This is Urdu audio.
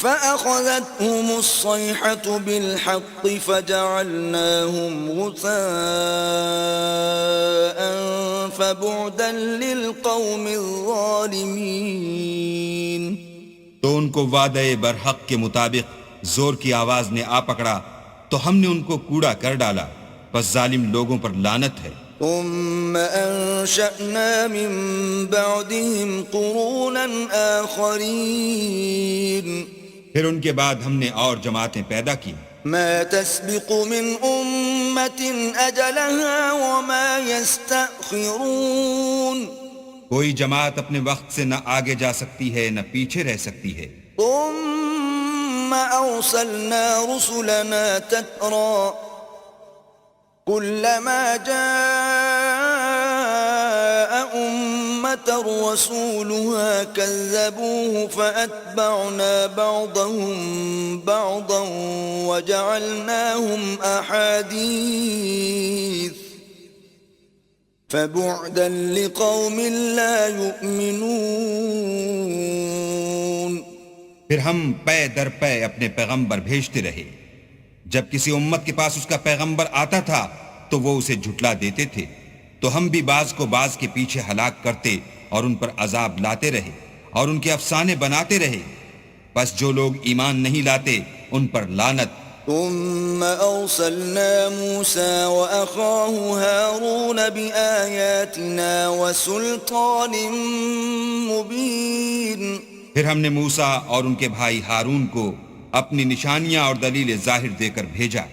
فأخذتهم الصيحة بالحق فجعلناهم غثاء فبعدا للقوم الظالمين. تو ان کو وعدے برحق کے مطابق زور کی آواز نے آ پکڑا تو ہم نے ان کو کوڑا کر ڈالا، پس ظالم لوگوں پر لعنت ہے. ثم أنشأنا من بعدهم قرونا آخرين. پھر ان کے بعد ہم نے اور جماعتیں پیدا کی. ما تسبق من أمة أجلها وما يستأخرون. کوئی جماعت اپنے وقت سے نہ آگے جا سکتی ہے نہ پیچھے رہ سکتی ہے. ثم أرسلنا رسلنا تترى كلما جاء أمة رسولها كذبوه فأتبعنا بعضهم بعضا وجعلناهم أحاديث فبعدا لقوم لا يؤمنون. پھر ہم پے در پے اپنے پیغمبر بھیجتے رہے. جب کسی امت کے پاس اس کا پیغمبر آتا تھا تو وہ اسے جھٹلا دیتے تھے، تو ہم بھی بعض کو بعض کے پیچھے ہلاک کرتے اور ان پر عذاب لاتے رہے اور ان کے افسانے بناتے رہے. پس جو لوگ ایمان نہیں لاتے ان پر لعنت. ثم أرسلنا موسى وأخاه هارون بآياتنا وسلطان مبين. پھر ہم نے موسیٰ اور ان کے بھائی ہارون کو اپنی نشانیاں اور دلیل ظاہر دے کر بھیجا.